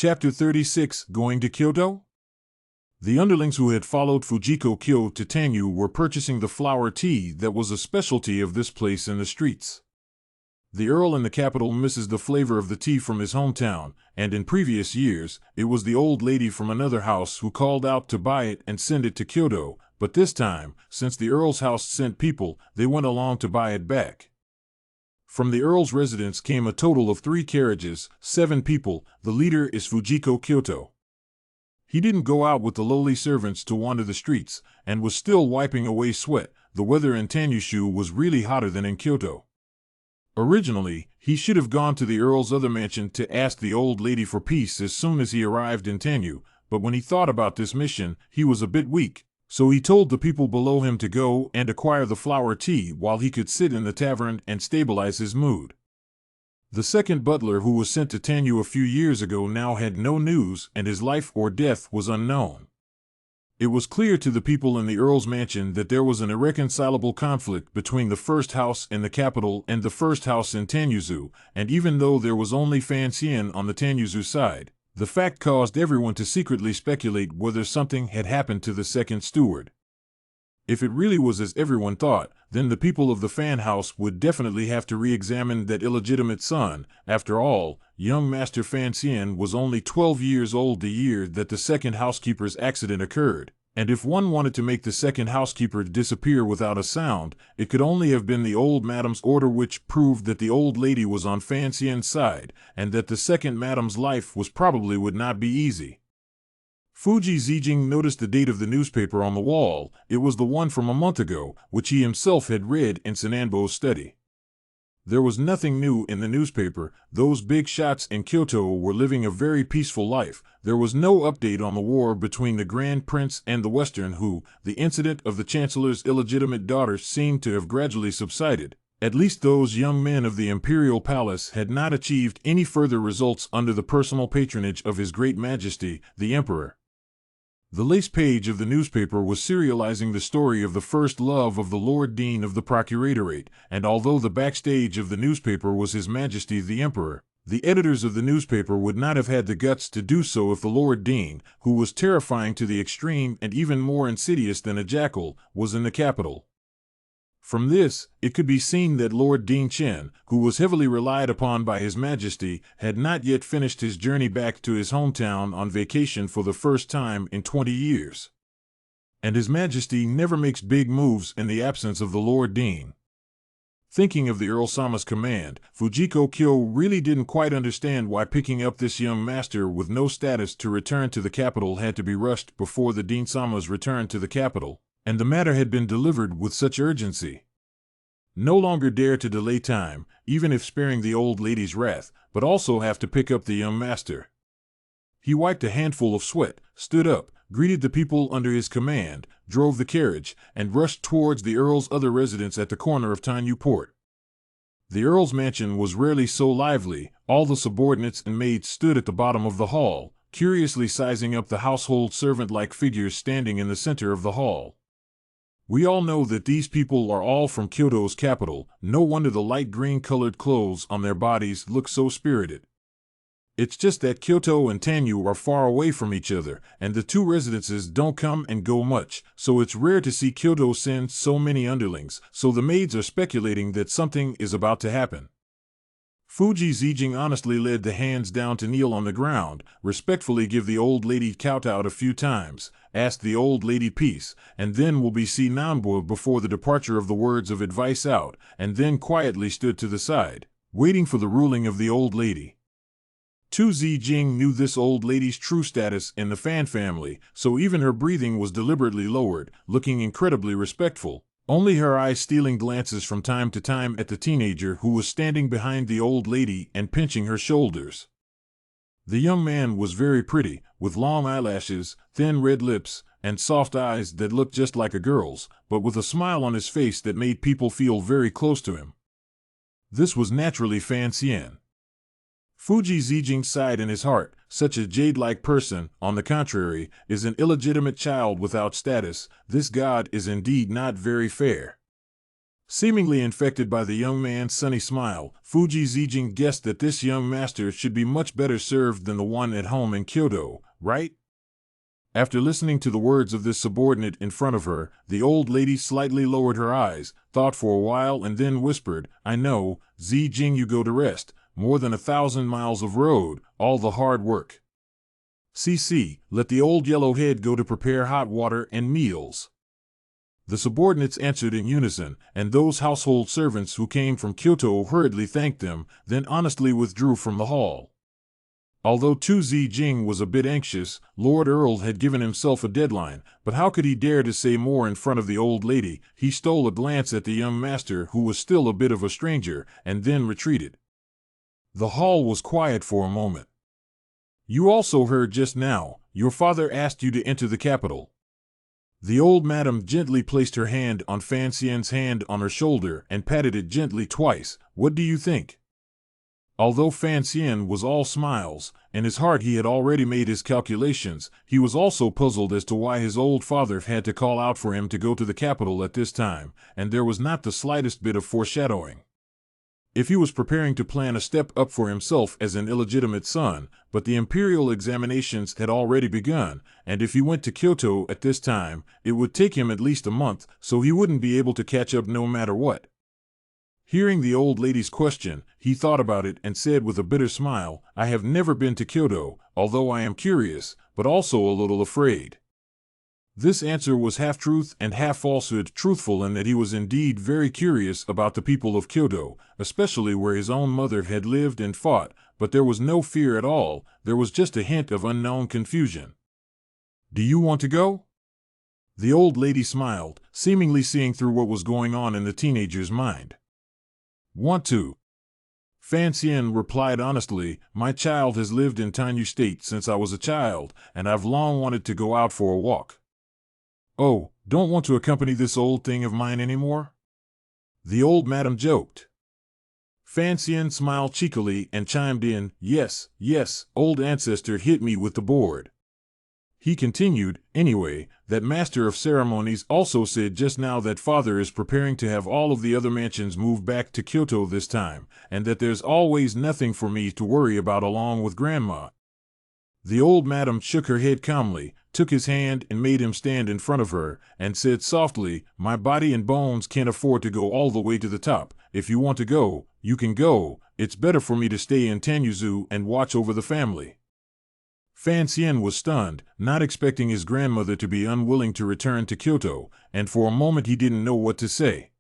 Chapter 36, Going to Kyoto? The underlings who had followed Fujiko Kyo to Tanyu were purchasing the flower tea that was a specialty of this place in the streets. The Earl in the capital misses the flavor of the tea from his hometown, and in previous years, it was the old lady from another house who called out to buy it and send it to Kyoto, but this time, since the Earl's house sent people, they went along to buy it back. From the Earl's residence came a total of 3 carriages, 7 people. The leader is Fujiko Kyoto. He didn't go out with the lowly servants to wander the streets, and was still wiping away sweat. The weather in Tanyushu was really hotter than in Kyoto. Originally, he should have gone to the Earl's other mansion to ask the old lady for peace as soon as he arrived in Tanyu, but when he thought about this mission, he was a bit weak. So he told the people below him to go and acquire the flower tea while he could sit in the tavern and stabilize his mood. The second butler who was sent to Tanyu a few years ago now had no news, and his life or death was unknown. It was clear to the people in the Earl's mansion that there was an irreconcilable conflict between the first house in the capital and the first house in Tanyuzu, and even though there was only Fan Xian on the Tanyuzu side, the fact caused everyone to secretly speculate whether something had happened to the second steward. If it really was as everyone thought, then the people of the Fan house would definitely have to re-examine that illegitimate son. After all, young Master Fan Xian was only 12 years old the year that the second housekeeper's accident occurred, and if one wanted to make the second housekeeper disappear without a sound, it could only have been the old madam's order, which proved that the old lady was on Fan Xian's side, and that the second madam's life would not be easy. Fuji Zijing noticed the date of the newspaper on the wall. It was the one from a month ago, which he himself had read in Sananbo's study. There was nothing new in the newspaper. Those big shots in Kyoto were living a very peaceful life. There was no update on the war between the Grand Prince and the Western who, the incident of the Chancellor's illegitimate daughter seemed to have gradually subsided. At least those young men of the Imperial Palace had not achieved any further results under the personal patronage of His Great Majesty, the Emperor. The lace page of the newspaper was serializing the story of the first love of the Lord Dean of the Procuratorate, and although the backstage of the newspaper was His Majesty the Emperor, the editors of the newspaper would not have had the guts to do so if the Lord Dean, who was terrifying to the extreme and even more insidious than a jackal, was in the capital. From this, it could be seen that Lord Dean Chen, who was heavily relied upon by His Majesty, had not yet finished his journey back to his hometown on vacation for the first time in 20 years. And His Majesty never makes big moves in the absence of the Lord Dean. Thinking of the Earl Sama's command, Fujiko Kyo really didn't quite understand why picking up this young master with no status to return to the capital had to be rushed before the Dean Sama's return to the capital, and the matter had been delivered with such urgency. No longer dare to delay time, even if sparing the old lady's wrath, but also have to pick up the young master. He wiped a handful of sweat, stood up, greeted the people under his command, drove the carriage, and rushed towards the Earl's other residence at the corner of Tanyu Port. The Earl's mansion was rarely so lively. All the subordinates and maids stood at the bottom of the hall, curiously sizing up the household servant-like figures standing in the center of the hall. We all know that these people are all from Kyoto's capital. No wonder the light green-colored clothes on their bodies look so spirited. It's just that Kyoto and Tanyu are far away from each other, and the two residences don't come and go much, so it's rare to see Kyoto send so many underlings, so the maids are speculating that something is about to happen. Fuji Zijing honestly led the hands down to kneel on the ground, respectfully give the old lady kowtowed a few times, asked the old lady peace, and then will be see Nanbo before the departure of the words of advice out, and then quietly stood to the side, waiting for the ruling of the old lady. Tu Zijing knew this old lady's true status in the Fan family, so even her breathing was deliberately lowered, looking incredibly respectful, only her eyes stealing glances from time to time at the teenager who was standing behind the old lady and pinching her shoulders. The young man was very pretty, with long eyelashes, thin red lips, and soft eyes that looked just like a girl's, but with a smile on his face that made people feel very close to him. This was naturally Fan Xian. Fuji Zijing sighed in his heart. Such a jade-like person, on the contrary, is an illegitimate child without status. This god is indeed not very fair. Seemingly infected by the young man's sunny smile, Fuji Zijing guessed that this young master should be much better served than the one at home in Kyoto, right? After listening to the words of this subordinate in front of her, the old lady slightly lowered her eyes, thought for a while and then whispered, "I know, Zijing, you go to rest, more than 1,000 miles of road, all the hard work. CC, let the old yellowhead go to prepare hot water and meals." The subordinates answered in unison, and those household servants who came from Kyoto hurriedly thanked them, then honestly withdrew from the hall. Although Tu Zijing was a bit anxious, Lord Earl had given himself a deadline, but how could he dare to say more in front of the old lady? He stole a glance at the young master, who was still a bit of a stranger, and then retreated. The hall was quiet for a moment. "You also heard just now, your father asked you to enter the capital." The old madam gently placed her hand on Fan Xian's hand on her shoulder and patted it gently twice. "What do you think?" Although Fan Xian was all smiles, in his heart he had already made his calculations, he was also puzzled as to why his old father had to call out for him to go to the capital at this time, and there was not the slightest bit of foreshadowing. If he was preparing to plan a step up for himself as an illegitimate son, but the imperial examinations had already begun, and if he went to Kyoto at this time, it would take him at least a month, so he wouldn't be able to catch up no matter what. Hearing the old lady's question, he thought about it and said with a bitter smile, "I have never been to Kyoto, although I am curious, but also a little afraid." This answer was half truth and half falsehood, truthful in that he was indeed very curious about the people of Kyoto, especially where his own mother had lived and fought, but there was no fear at all, there was just a hint of unknown confusion. "Do you want to go?" The old lady smiled, seemingly seeing through what was going on in the teenager's mind. "Want to?" Fan Xian replied honestly, "My child has lived in Tanyu State since I was a child, and I've long wanted to go out for a walk." "Oh, don't want to accompany this old thing of mine anymore?" the old madam joked. Fan Xian smiled cheekily and chimed in, "Yes, yes, old ancestor hit me with the board." He continued, "Anyway, that master of ceremonies also said just now that father is preparing to have all of the other mansions move back to Kyoto this time, and that there's always nothing for me to worry about along with grandma." The old madam shook her head calmly, took his hand and made him stand in front of her, and said softly, "My body and bones can't afford to go all the way to the top. If you want to go, you can go. It's better for me to stay in Tanyuzu and watch over the family." Fan Xian was stunned, not expecting his grandmother to be unwilling to return to Kyoto, and for a moment he didn't know what to say.